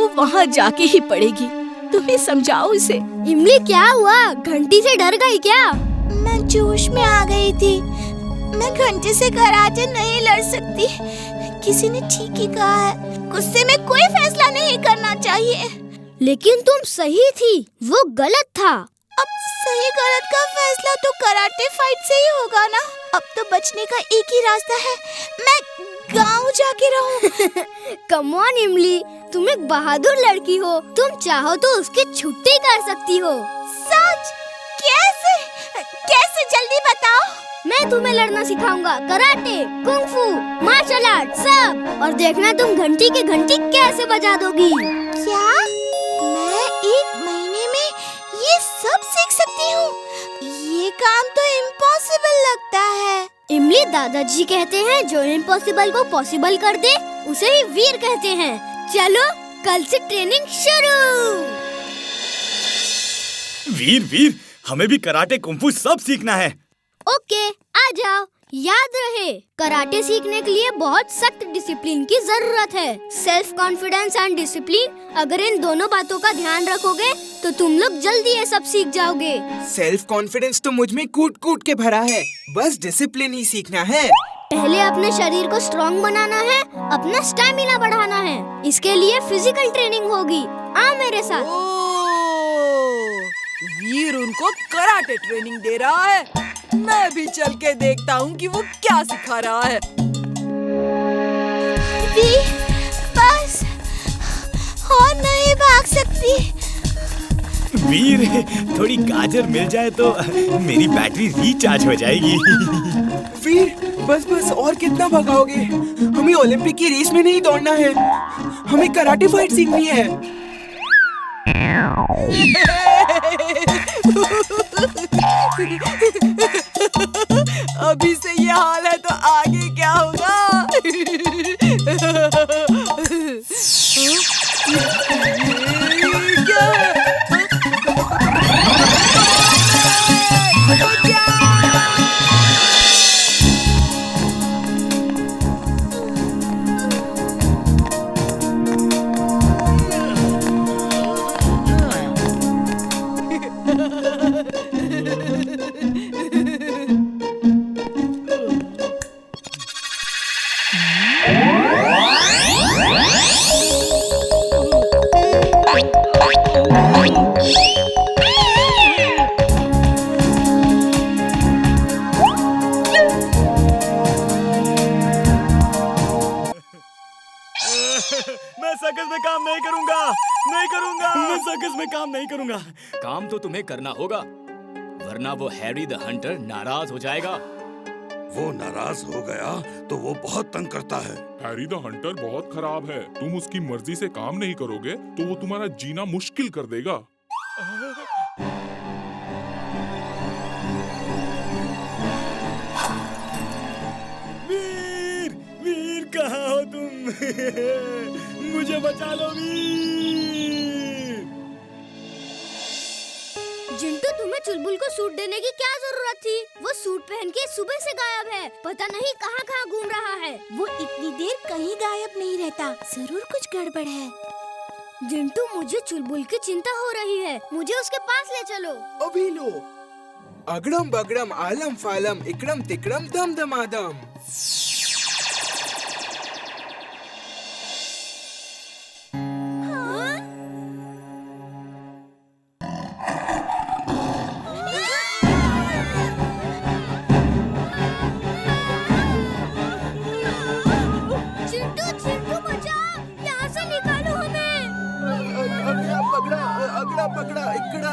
वो वहाँ जाके ही पड़ेगी। तुम ही समझाओ इसे। इमली क्या हुआ? घंटी से डर गई क्या? मैं जोश में आ गई थी। मैं घंटे से कराटे नहीं लड़ सकती। किसी ने ठीक ही कहा है, गुस्से में कोई फैसला नहीं करना चाहिए। लेकिन तुम सही थी, वो गलत था। अब सही गलत का फैसला तो कराटे फाइट से ही होगा ना। अब तो बचने का एक ही रास्ता है, मैं गाँव जाके रहूं। कम ऑन इमली, तुम एक बहादुर लड़की हो। तुम चाहो तो उसकी छुट्टी कर सकती हो। सच? कैसे? कैसे, जल्दी बताओ। मैं तुम्हें लड़ना सिखाऊंगा, कराटे, कुंग-फू, मार्शल आर्ट सब। और देखना तुम घंटी की घंटी कैसे बजा दोगी। क्या मैं एक महीने में ये सब सीख सकती हूँ? ये काम तो इम्पॉसिबल लगता है। इमली, दादाजी कहते हैं जो इम्पॉसिबल को पॉसिबल कर दे उसे ही वीर कहते हैं। चलो कल से ट्रेनिंग शुरू। वीर वीर, हमें भी कराटे कुंफू सब सीखना है। ओके, आ जाओ। याद रहे, कराटे सीखने के लिए बहुत सख्त डिसिप्लिन की जरूरत है। सेल्फ कॉन्फिडेंस एंड डिसिप्लिन, अगर इन दोनों बातों का ध्यान रखोगे तो तुम लोग जल्दी ये सब सीख जाओगे। सेल्फ कॉन्फिडेंस तो मुझ में कूट कूट के भरा है, बस डिसिप्लिन ही सीखना है। पहले अपने शरीर को स्ट्रॉन्ग बनाना है, अपना स्टैमिना बढ़ाना है। इसके लिए फिजिकल ट्रेनिंग होगी। आ मेरे साथ। वीर उनको कराटे ट्रेनिंग दे रहा है। मैं भी चल के देखता हूँ कि वो क्या सिखा रहा है। बस और नहीं भाग सकती। वीर, थोड़ी गाजर मिल जाए तो मेरी बैटरी रिचार्ज हो जाएगी। वीर, बस बस और कितना भगाओगे? हमें ओलंपिक की रेस में नहीं दौड़ना है, हमें कराटे फाइट सीखनी है। अभी से ये हाल है तो आगे क्या होगा? मैं सर्कस में काम नहीं करूंगा, नहीं करूंगा। मैं सर्कस में काम नहीं करूंगा। काम तो तुम्हें करना होगा, वरना वो हैरी द हंटर नाराज हो जाएगा। वो नाराज हो गया तो वो बहुत तंग करता है। हैरी द हंटर बहुत खराब है। तुम उसकी मर्जी से काम नहीं करोगे तो वो तुम्हारा जीना मुश्किल कर देगा। वीर, वीर कहाँ हो तुम? मुझे बचा लो वीर। जिंटू, तुम्हें चुलबुल को सूट देने की क्या जरूरत थी? वो सूट पहन के सुबह से गायब है, पता नहीं कहाँ कहाँ घूम रहा है। वो इतनी देर कहीं गायब नहीं रहता, जरूर कुछ गड़बड़ है। जिंटू, मुझे चुलबुल की चिंता हो रही है, मुझे उसके पास ले चलो। अभी लो। अगड़म बगड़म आलम फालम इकड़म तिकड़म दम दमादम। अगड़ा पगड़ा इकड़ा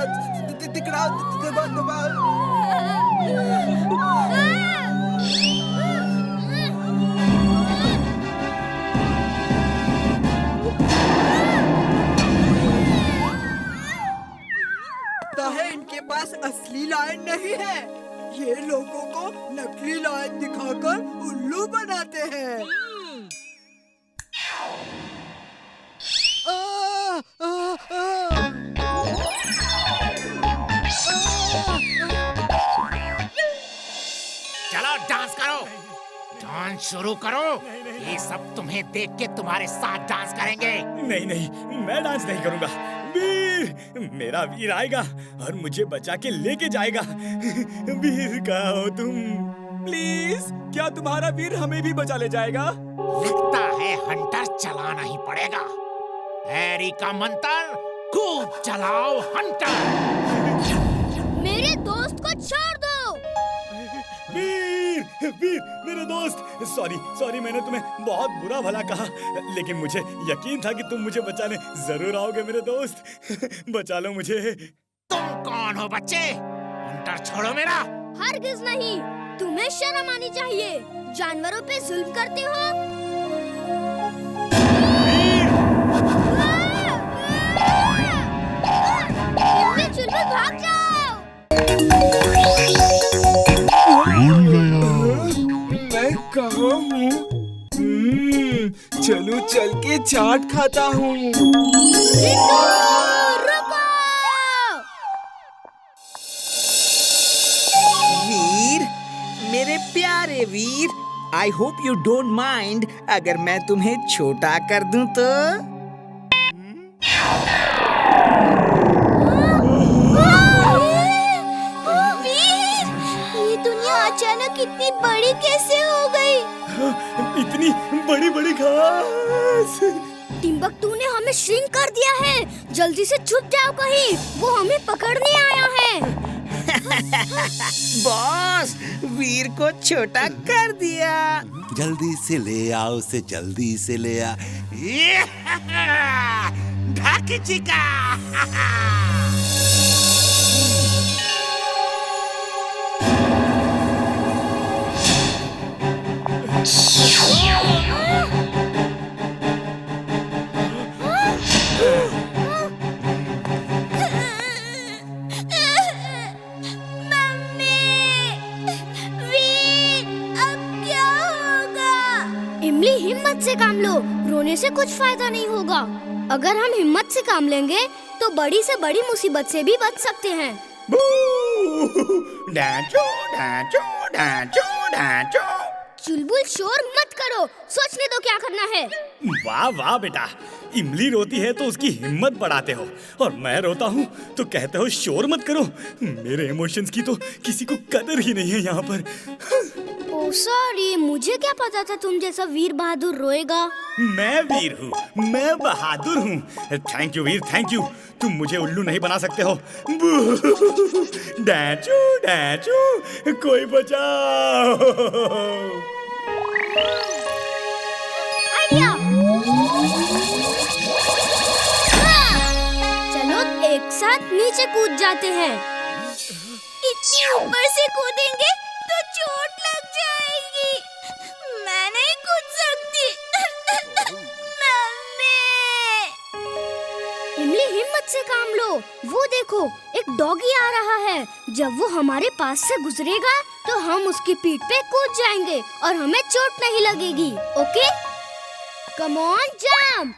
तिकड़ा दबा दबा। है इनके पास असली लायन नहीं है। ये लोगों को नकली लायन दिखाकर उल्लू बनाते हैं। चलो डांस करो, डांस शुरू करो। ये सब तुम्हें देख के तुम्हारे साथ डांस करेंगे। नहीं नहीं, मैं डांस नहीं करूंगा। वीर, मेरा वीर आएगा और मुझे बचा के लेके जाएगा। वीर कहाँ हो तुम? प्लीज, क्या तुम्हारा वीर हमें भी बचा ले जाएगा? लगता है हंटर चलाना ही पड़ेगा। हैरी का मंत्र, खूब चलाओ हंटर। मेरे दोस्त को छोड़ दो। वीर, वीर, मेरे दोस्त, सॉरी, मैंने तुम्हें बहुत बुरा भला कहा, लेकिन मुझे यकीन था कि तुम मुझे बचाने जरूर आओगे मेरे दोस्त। बचा लो मुझे। तुम कौन हो बच्चे? हंटर छोड़ो मेरा। हरगिज नहीं, तुम्हें शर्म आनी चाहिए। जानवरों पे जुल्म करते हो। इतने चुलबुल भाग जाओ। मैं कहाँ हूँ? चलो चल के चाट खाता हूँ। रुको। वीर, मेरे प्यारे Veer, I hope you don't mind अगर मैं तुम्हें छोटा कर दूं तो? वीर, ये दुनिया अचानक इतनी बड़ी कैसे हो गई? इतनी बड़ी बड़ी घास। टिम्बकटू ने हमें श्रिंक कर दिया है। जल्दी से छुप जाओ कहीं, वो हमें पकड़ने आया है। बॉस, वीर को छोटा कर दिया। जल्दी से ले आओ उसे, जल्दी से ले आ। ढाकी चिका। इमली, हिम्मत से काम लो। रोने से कुछ फायदा नहीं होगा। अगर हम हिम्मत से काम लेंगे तो बड़ी से बड़ी मुसीबत से भी बच सकते हैं। डांचो, डांचो, डांचो, डांचो। चुलबुल, शोर मत करो। सोचने दो क्या करना है। वाह वाह बेटा, इमली रोती है तो उसकी हिम्मत बढ़ाते हो, और मैं रोता हूँ तो कहते हो शोर मत करो। मेरे इमोशंस की तो किसी को कदर ही नहीं है यहाँ पर। ओह सॉरी, मुझे क्या पता था तुम जैसा वीर बहादुर रोएगा। मैं वीर हूँ, मैं बहादुर हूँ। Thank you Veer, thank you. तुम मुझे उल्लू नहीं बना सकते हो। डैचू, डैचू, कोई बचाओ। आइडिया। चलो एक साथ नीचे कूद जाते हैं। इतनी ऊपर से कूदेंगे तो चोट लग जाएगी। मैं नहीं कूद सकती। इमली, हिम्मत से काम लो। वो देखो, एक डॉगी आ रहा है। जब वो हमारे पास से गुजरेगा तो हम उसकी पीठ पे कूद जाएंगे और हमें चोट नहीं लगेगी। Okay, come on, jump.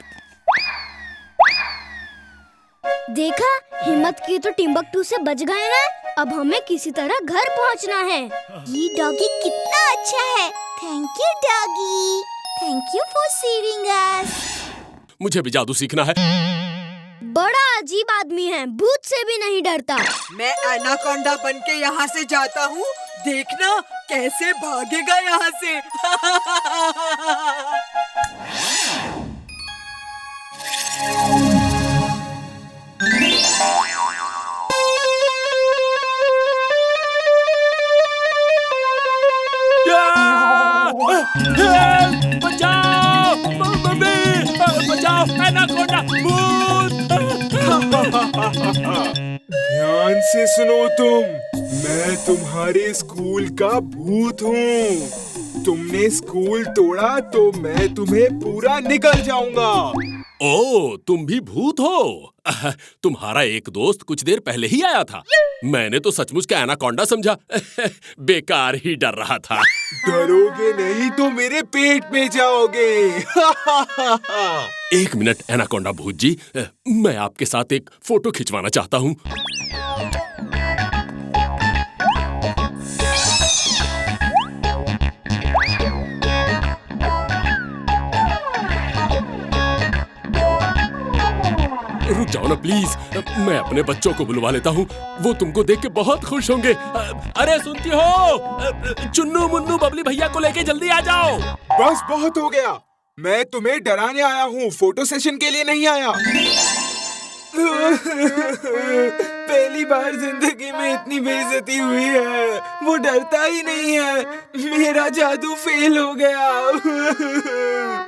देखा, हिम्मत की तो टिम्बकटू से बच गए ना। अब हमें किसी तरह घर पहुंचना है। ये डॉगी कितना अच्छा है। Thank you doggy. Thank you for saving अस। मुझे भी जादू सीखना है। बड़ा अजीब आदमी है, भूत से भी नहीं डरता। मैं एनाकोंडा बन के यहाँ से जाता हूँ। देखना कैसे भागेगा यहाँ से। बचाओ, बचाओ, एनाकोंडा, भूत। ध्यान से सुनो तुम, मैं तुम्हारे स्कूल का भूत हूँ। तुमने स्कूल तोड़ा तो मैं तुम्हें पूरा निगल जाऊंगा। ओ, तुम भी भूत हो? तुम्हारा एक दोस्त कुछ देर पहले ही आया था। मैंने तो सचमुच का एनाकोंडा समझा। बेकार ही डर रहा था। डरोगे नहीं तो मेरे पेट में जाओगे। एक मिनट एनाकोंडा भूत जी, मैं आपके साथ एक फोटो खिंचवाना चाहता हूँ। रुक जाओ ना प्लीज, मैं अपने बच्चों को बुलवा लेता हूँ, वो तुमको देख के बहुत खुश होंगे। अरे सुनती हो, चुन्नू मुन्नू बबली भैया को लेके जल्दी आ जाओ। बस बहुत हो गया, मैं तुम्हें डराने आया हूँ, फोटो सेशन के लिए नहीं आया। पहली बार जिंदगी में इतनी बेइज्जती हुई है। वो डरता ही नहीं है, मेरा जादू फेल हो गया।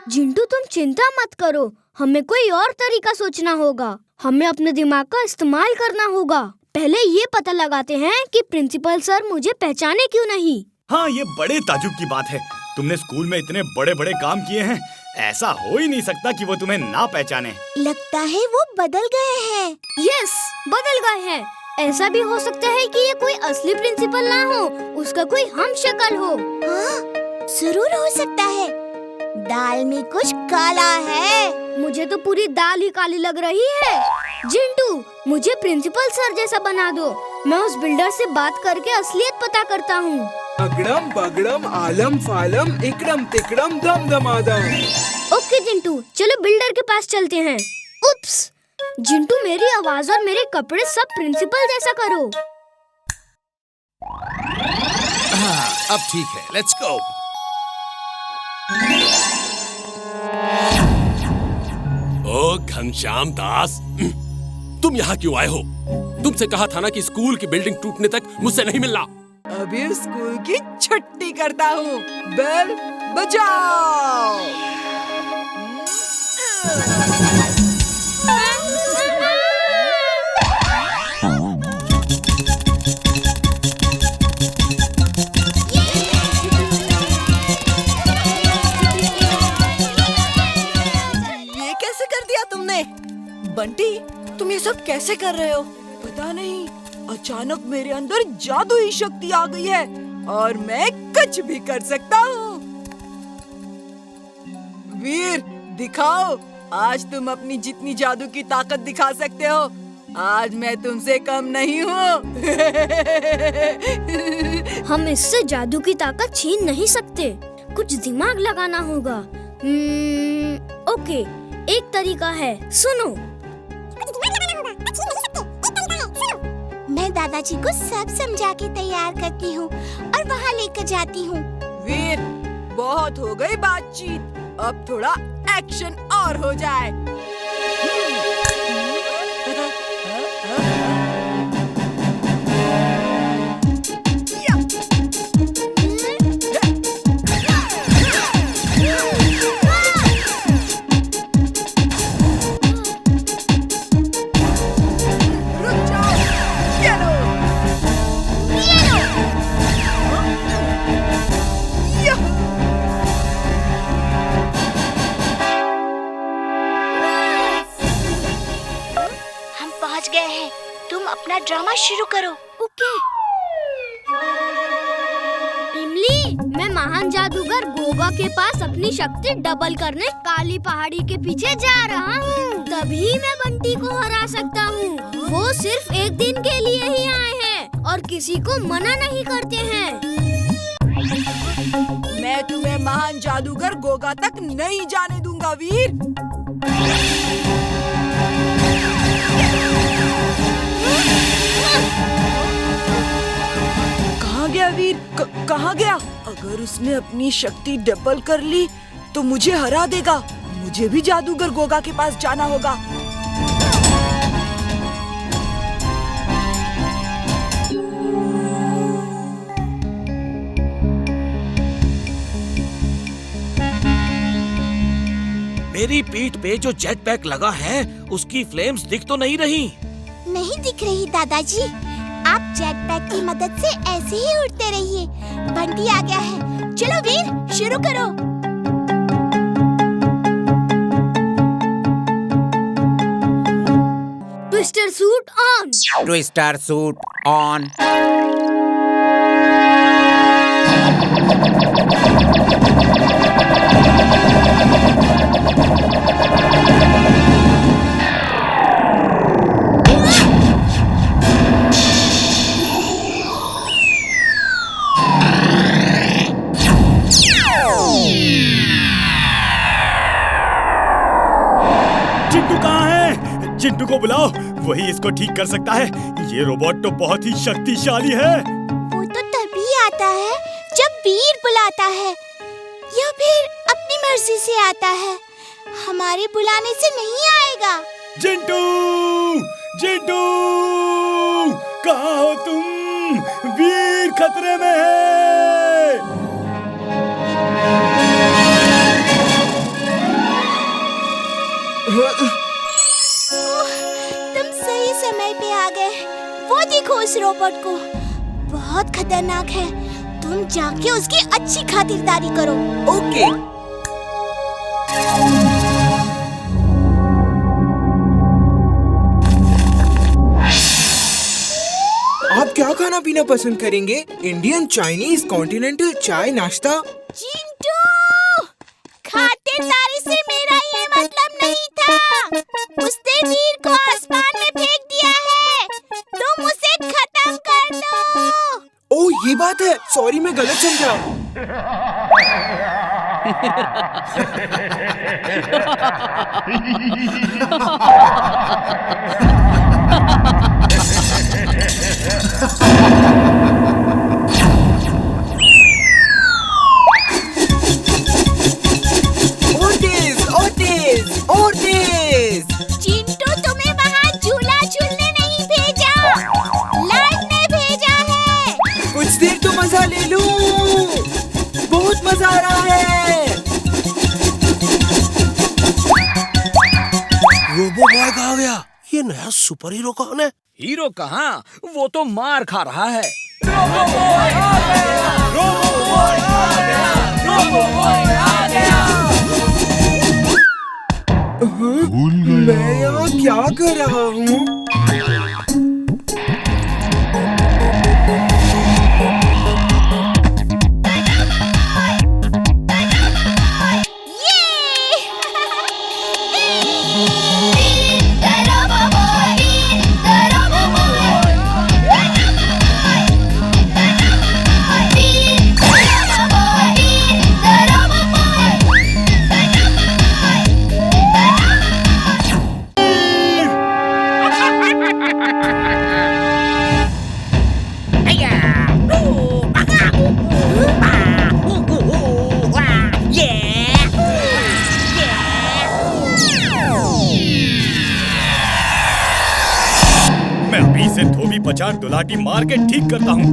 जिंटू तुम चिंता मत करो, हमें कोई और तरीका सोचना होगा। हमें अपने दिमाग का इस्तेमाल करना होगा। पहले ये पता लगाते हैं कि प्रिंसिपल सर मुझे पहचाने क्यों नहीं। हाँ, ये बड़े ताजुब की बात है। तुमने स्कूल में इतने बड़े बड़े काम किए हैं, ऐसा हो ही नहीं सकता कि वो तुम्हें ना पहचाने। लगता है वो बदल गए हैं। यस, बदल गए हैं। ऐसा भी हो सकता है कि ये कोई असली प्रिंसिपल ना हो, उसका कोई हम शक्ल हो। हाँ, जरूर हो सकता है। दाल में कुछ काला है। मुझे तो पूरी दाल ही काली लग रही है। जिंटू, मुझे प्रिंसिपल सर जैसा बना दो। मैं उस बिल्डर से बात करके असलियत पता करता हूँ। अगड़म बगड़म आलम फालम इकड़म तिकड़म दम दमादम। ओके जिंटू, चलो बिल्डर के पास चलते हैं। उप्स, जिंटू मेरी आवाज और मेरे कपड़े सब प्रिंसिपल जैसा करो। हाँ, अब ठीक है, लेट्स गो। ओ घनश्याम दास, तुम यहाँ क्यों आए हो? तुमसे कहा था ना कि स्कूल की बिल्डिंग टूटने तक मुझसे नहीं मिलना। अभी स्कूल की छुट्टी करता हूँ। बेल बजाओ। ये कैसे कर दिया तुमने? बंटी, तुम ये सब कैसे कर रहे हो? पता नहीं, अचानक मेरे अंदर जादुई शक्ति आ गई है और मैं कुछ भी कर सकता हूँ। वीर, दिखाओ, आज तुम अपनी जितनी जादू की ताकत दिखा सकते हो। आज मैं तुमसे कम नहीं हूँ। हम इससे जादू की ताकत छीन नहीं सकते, कुछ दिमाग लगाना होगा। ओके, एक तरीका है, सुनो। मैं दादाजी को सब समझा के तैयार करती हूँ और वहाँ लेकर जाती हूँ। वीर, बहुत हो गई बातचीत, अब थोड़ा एक्शन और हो जाए। अपना ड्रामा शुरू करो। ओके। इमली, मैं महान जादूगर गोगा के पास अपनी शक्ति डबल करने काली पहाड़ी के पीछे जा रहा हूँ। तभी मैं बंटी को हरा सकता हूँ। वो सिर्फ एक दिन के लिए ही आए हैं और किसी को मना नहीं करते हैं। मैं तुम्हें महान जादूगर गोगा तक नहीं जाने दूंगा वीर। कहाँ गया वीर? कहाँ गया? अगर उसने अपनी शक्ति डबल कर ली तो मुझे हरा देगा। मुझे भी जादूगर गोगा के पास जाना होगा। मेरी पीठ पे जो जेट पैक लगा है उसकी फ्लेम्स दिख तो नहीं रही। नहीं दिख रही दादाजी। आप जेट पैक की मदद से ऐसे ही उड़ते रहिए। बंटी आ गया है। चलो वीर, शुरू करो। Twister suit on. Twister suit on. Chintu को बुलाओ, वही इसको ठीक कर सकता है। ये रोबोट तो बहुत ही शक्तिशाली है। वो तो तभी आता है जब वीर बुलाता है या फिर अपनी मर्जी से आता है। हमारे बुलाने से नहीं आएगा। चिंटू, चिंटू, कहाँ हो तुम? वीर खतरे में है। तुम सही समय पे आ गए। वो देखो उस रोबोट को, बहुत खतरनाक है। तुम जाके उसकी अच्छी खातिरदारी करो। ओके। आप क्या खाना पीना पसंद करेंगे? इंडियन, चाइनीज, कॉन्टिनेंटल, चाय, नाश्ता? चिंटू, खातिरदारी से मेरा ये मतलब नहीं था। उसने वीर को आसमान में फेंक दिया है। तुम उसे खत्म कर दो। ओह, ये बात है। सॉरी, मैं गलत समझा। चिंटू, तुम्हें वहाँ झूला झूलने नहीं भेजा, लड़ने भेजा है। कुछ देर तो मजा ले लूं। बहुत मजा आ रहा है। रोबो बॉय कहाँ गया? ये नया सुपर हीरो कौन है? हीरो कहाँ, वो तो मार खा रहा है। रोबो बॉय आ गया। रोबो बॉय आ गया। रोबो बॉय आ गया। मैं यहाँ क्या कर रहा हूँ? मैं अभी से धोबी पचार दुलाटी मार के ठीक करता हूँ।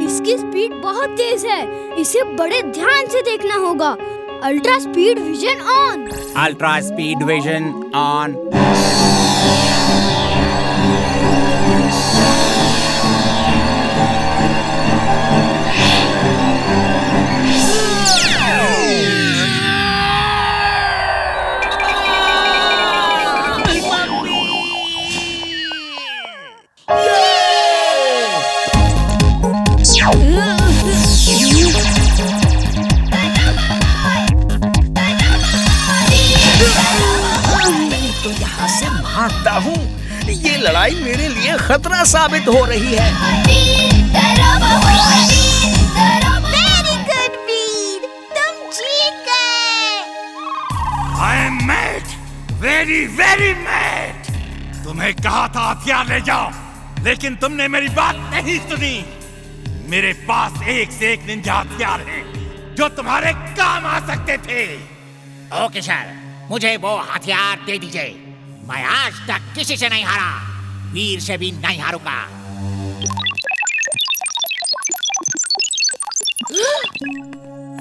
इसकी स्पीड बहुत तेज है। इसे बड़े ध्यान से देखना होगा। Ultra speed vision on. Ultra speed vision on. तो यहाँ से भागता हूँ। ये लड़ाई मेरे लिए खतरा साबित हो रही है। वेरी गुड वीर, तुम जीत गए। I am mad, very very mad. तुम्हें कहा था हथियार ले जाओ, लेकिन तुमने मेरी बात नहीं सुनी। मेरे पास एक से एक निंजा हथियार हैं, जो तुम्हारे काम आ सकते थे। ओके सर, मुझे वो हथियार दे दीजिए। मैं आज तक किसी से नहीं हारा, वीर से भी नहीं हारूंगा।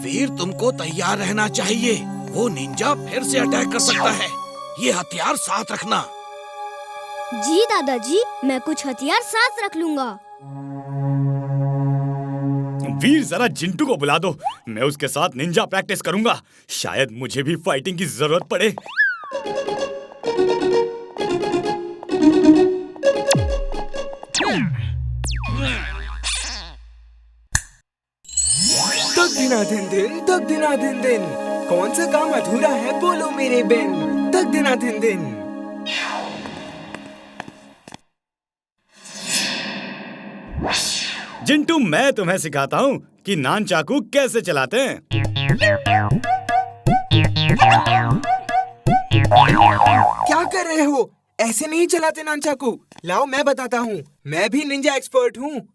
वीर, तुमको तैयार रहना चाहिए। वो निंजा फिर से अटैक कर सकता है। ये हथियार साथ रखना। जी दादाजी, मैं कुछ हथियार साथ रख लूंगा। वीर, जरा चिंटू को बुला दो। मैं उसके साथ निंजा प्रैक्टिस करूंगा। शायद मुझे भी फाइटिंग की जरूरत पड़े। तक दिना दिन दिन, तक दिना दिन दिन। कौन सा काम अधूरा है बोलो मेरे बेन। तक दिना दिन दिन। जिंटू, मैं तुम्हें सिखाता हूँ कि नान चाकू कैसे चलाते हैं। क्या कर रहे हो? ऐसे नहीं चलाते नानचाकू। लाओ मैं बताता हूँ, मैं भी निंजा एक्सपर्ट हूँ।